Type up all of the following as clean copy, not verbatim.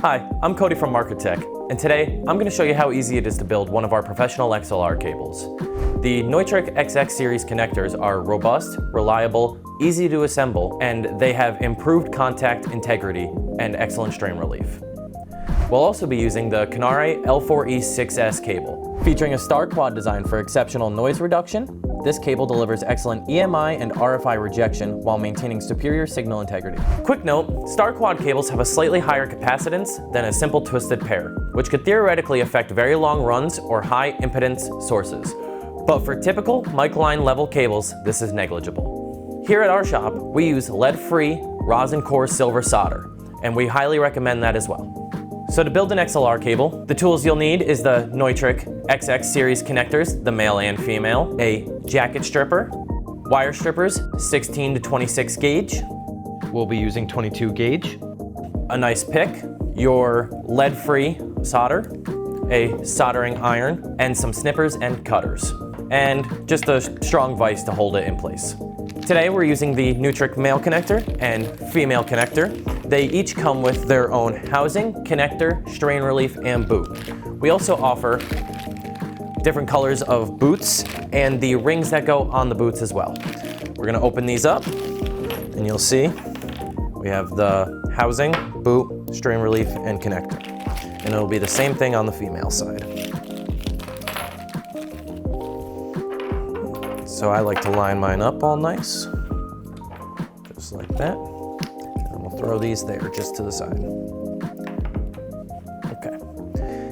Hi, I'm Cody from Markertek, and today I'm going to show you how easy it is to build one of our professional XLR cables. The Neutrik XX Series connectors are robust, reliable, easy to assemble, and they have improved contact integrity and excellent strain relief. We'll also be using the Canare L4E6S cable. Featuring a Star Quad design for exceptional noise reduction, this cable delivers excellent EMI and RFI rejection while maintaining superior signal integrity. Quick note, Star Quad cables have a slightly higher capacitance than a simple twisted pair, which could theoretically affect very long runs or high impedance sources. But for typical mic line level cables, this is negligible. Here at our shop, we use lead-free rosin core silver solder, and we highly recommend that as well. So to build an XLR cable, the tools you'll need is the Neutrik XX Series connectors, the male and female, a jacket stripper, wire strippers, 16 to 26 gauge. We'll be using 22 gauge. A nice pick, your lead-free solder, a soldering iron, and some snippers and cutters, and just a strong vise to hold it in place. Today we're using the Neutrik male connector and female connector. They each come with their own housing, connector, strain relief, and boot. We also offer different colors of boots and the rings that go on the boots as well. We're gonna open these up and you'll see we have the housing, boot, strain relief, and connector. And it'll be the same thing on the female side. So I like to line mine up all nice, just like that. And we'll throw these there just to the side. Okay.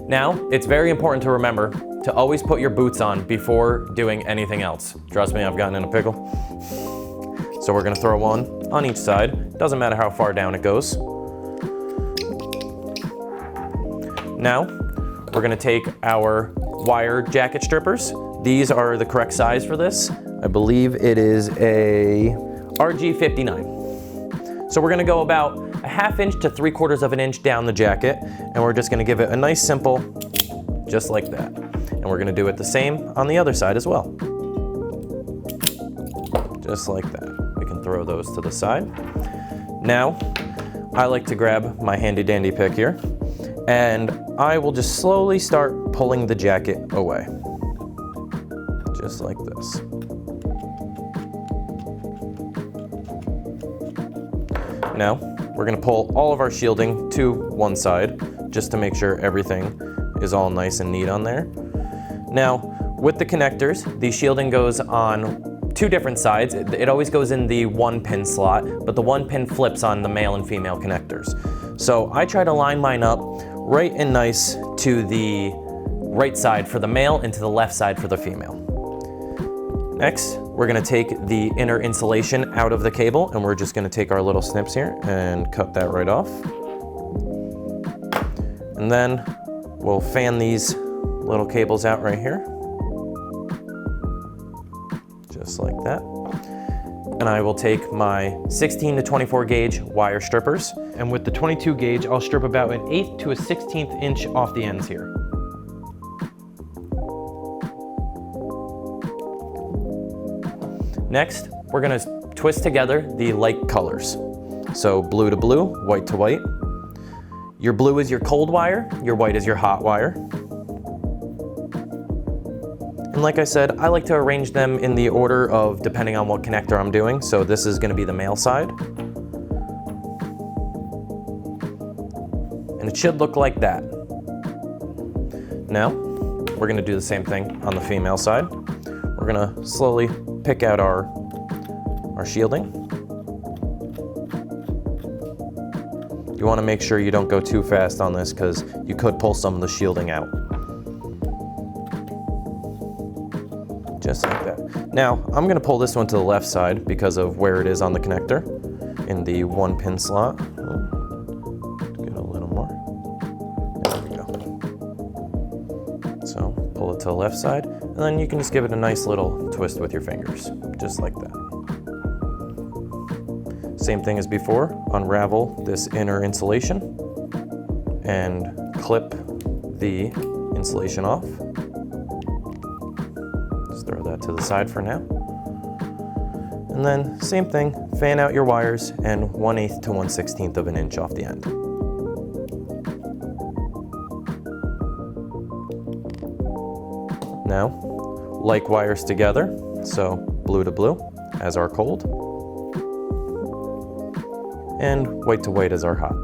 Now, it's very important to remember to always put your boots on before doing anything else. Trust me, I've gotten in a pickle. So we're gonna throw one on each side. Doesn't matter how far down it goes. Now, we're gonna take our wire jacket strippers. These are the correct size for this. I believe it is a RG59. So we're gonna go about a 1/2 inch to 3/4 of an inch down the jacket, and we're just gonna give it a nice simple, just like that. And we're gonna do it the same on the other side as well. Just like that. We can throw those to the side. Now, I like to grab my handy dandy pick here, and I will just slowly start pulling the jacket away. Just like this. Now, we're gonna pull all of our shielding to one side, just to make sure everything is all nice and neat on there. Now, with the connectors, the shielding goes on 2 different sides. It always goes in the 1-pin slot, but the 1 pin flips on the male and female connectors. So I try to line mine up right and nice to the right side for the male and to the left side for the female. Next, we're gonna take the inner insulation out of the cable, and we're just gonna take our little snips here and cut that right off. And then we'll fan these little cables out right here. Just like that. And I will take my 16 to 24 gauge wire strippers. And with the 22 gauge, I'll strip about 1/8 to 1/16 inch off the ends here. Next, we're gonna twist together the light colors. So blue to blue, white to white. Your blue is your cold wire, your white is your hot wire. And like I said, I like to arrange them in the order of depending on what connector I'm doing. So this is gonna be the male side. And it should look like that. Now, we're gonna do the same thing on the female side. We're gonna slowly pick out our shielding. You wanna make sure you don't go too fast on this because you could pull some of the shielding out. Just like that. Now, I'm gonna pull this one to the left side because of where it is on the connector in the 1-pin slot. Get a little more. There we go. So, pull it to the left side, and then you can just give it a nice little twist with your fingers, just like that. Same thing as before, unravel this inner insulation and clip the insulation off. Just throw that to the side for now. And then same thing, fan out your wires and 1/8 to 1/16 of an inch off the end. Now, like wires together, so blue to blue as our cold, and white to white as our hot.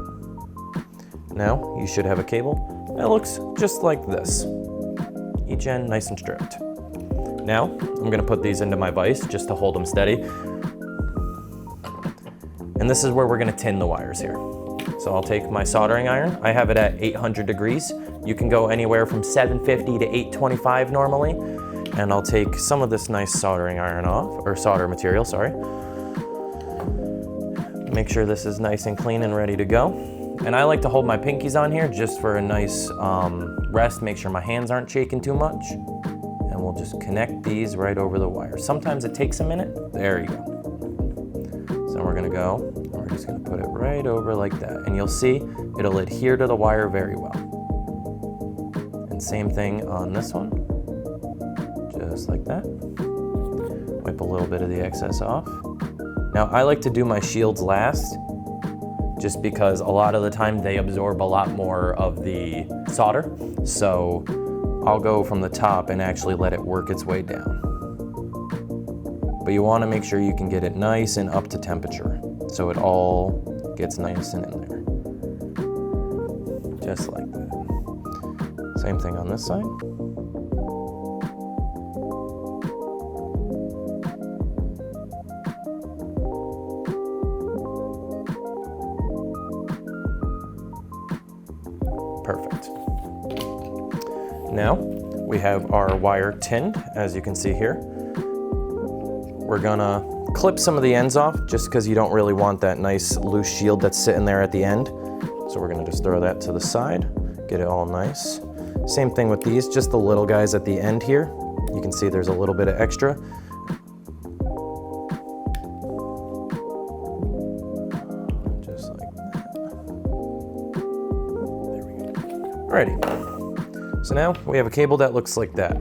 Now, you should have a cable that looks just like this. Each end nice and stripped. Now, I'm gonna put these into my vise just to hold them steady. And this is where we're gonna tin the wires here. So I'll take my soldering iron. I have it at 800 degrees. You can go anywhere from 750 to 825 normally. And I'll take some of this nice soldering iron off, or solder material, sorry. Make sure this is nice and clean and ready to go. And I like to hold my pinkies on here just for a nice rest, make sure my hands aren't shaking too much. And we'll just connect these right over the wire. Sometimes it takes a minute. There you go. So we're gonna go, we're just gonna put it right over like that. And you'll see it'll adhere to the wire very well. And same thing on this one, just like that. Wipe a little bit of the excess off. Now I like to do my shields last, just because a lot of the time they absorb a lot more of the solder. So I'll go from the top and actually let it work its way down. But you wanna make sure you can get it nice and up to temperature, so it all gets nice and in there. Just like that. Same thing on this side. Perfect. Now we have our wire tinned, as you can see here. We're gonna clip some of the ends off just because you don't really want that nice loose shield that's sitting there at the end. So we're gonna just throw that to the side, get it all nice. Same thing with these, just the little guys at the end here. You can see there's a little bit of extra. Just like that. There we go. Alrighty. So now we have a cable that looks like that.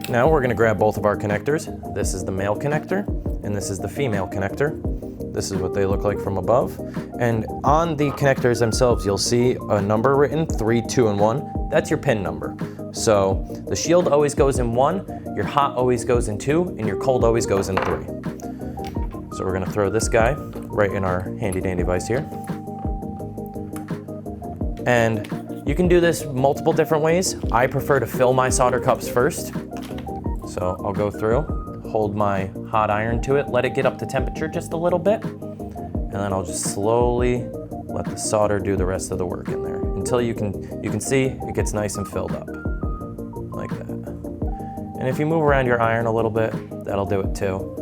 Now we're gonna grab both of our connectors. This is the male connector, and this is the female connector. This is what they look like from above. And on the connectors themselves, you'll see a number written, 3, 2, and 1. That's your pin number. So the shield always goes in 1, your hot always goes in 2, and your cold always goes in 3. So we're gonna throw this guy right in our handy dandy vise here. And you can do this multiple different ways. I prefer to fill my solder cups first. So I'll go through, hold my hot iron to it, let it get up to temperature just a little bit, and then I'll just slowly let the solder do the rest of the work in there until you can see it gets nice and filled up, like that. And if you move around your iron a little bit, that'll do it too.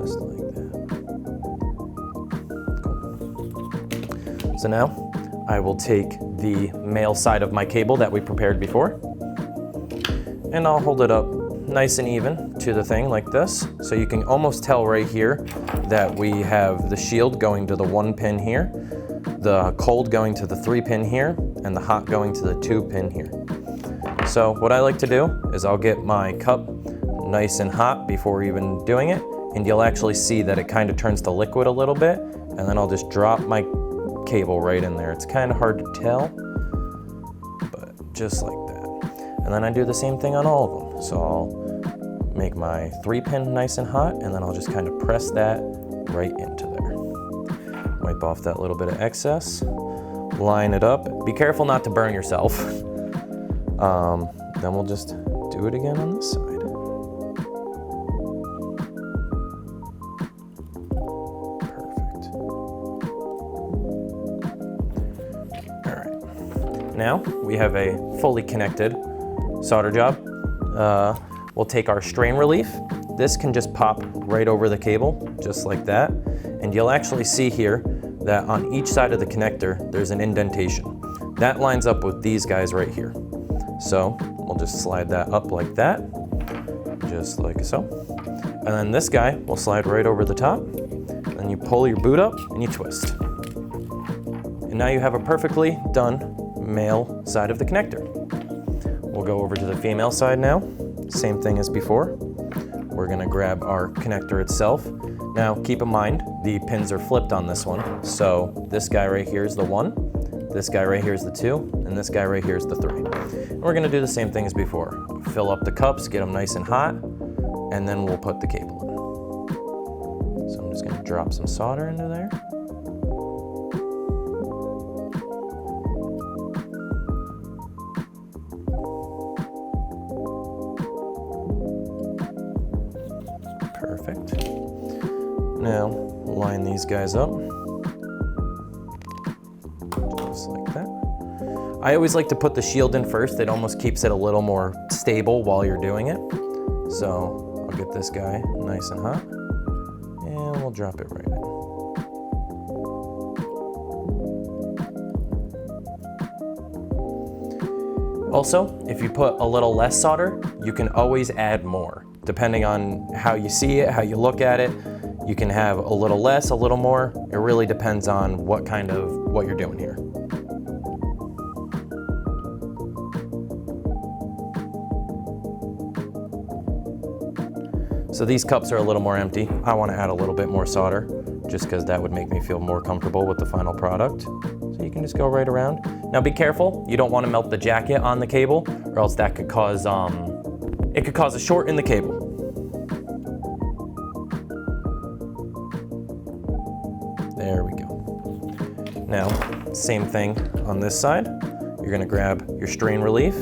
Just like that. Cool. So now I will take the male side of my cable that we prepared before, and I'll hold it up nice and even to the thing like this. So you can almost tell right here that we have the shield going to the 1 pin here, the cold going to the 3 pin here, and the hot going to the 2 pin here. So what I like to do is I'll get my cup nice and hot before even doing it, and you'll actually see that it kind of turns to liquid a little bit, and then I'll just drop my cable right in there. It's kind of hard to tell, but just like that. And then I do the same thing on all of them. So I'll make my 3 pin nice and hot, and then I'll just kind of press that right into there. Wipe off that little bit of excess, line it up. Be careful not to burn yourself. Then we'll just do it again on this side. Perfect. All right. Now we have a fully connected solder job. We'll take our strain relief. This can just pop right over the cable, just like that. And you'll actually see here that on each side of the connector, there's an indentation. That lines up with these guys right here. So we'll just slide that up like that, just like so. And then this guy will slide right over the top. Then you pull your boot up and you twist. And now you have a perfectly done male side of the connector. We'll go over to the female side now. Same thing as before. We're gonna grab our connector itself. Now keep in mind, the pins are flipped on this one. So this guy right here is the 1, this guy right here is the 2, and this guy right here is the 3. We're gonna do the same thing as before. Fill up the cups, get them nice and hot, and then we'll put the cable in. So I'm just gonna drop some solder into there. Perfect. Now, line these guys up. Just like that. I always like to put the shield in first. It almost keeps it a little more stable while you're doing it. So I'll get this guy nice and hot, and we'll drop it right in. Also, if you put a little less solder, you can always add more. Depending on how you see it, how you look at it, you can have a little less, a little more. It really depends on what you're doing here. So these cups are a little more empty. I want to add a little bit more solder just because that would make me feel more comfortable with the final product. So you can just go right around. Now be careful, you don't want to melt the jacket on the cable or else that could cause, it could cause a short in the cable. There we go. Now, same thing on this side. You're gonna grab your strain relief,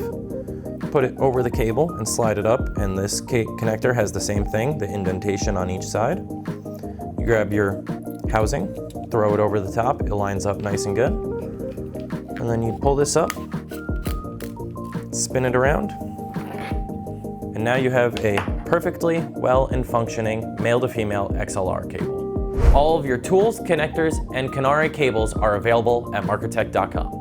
put it over the cable and slide it up, and this connector has the same thing, the indentation on each side. You grab your housing, throw it over the top, it lines up nice and good. And then you pull this up, spin it around, and now you have a perfectly well and functioning male to female XLR cable. All of your tools, connectors, and Canare cables are available at Markertek.com.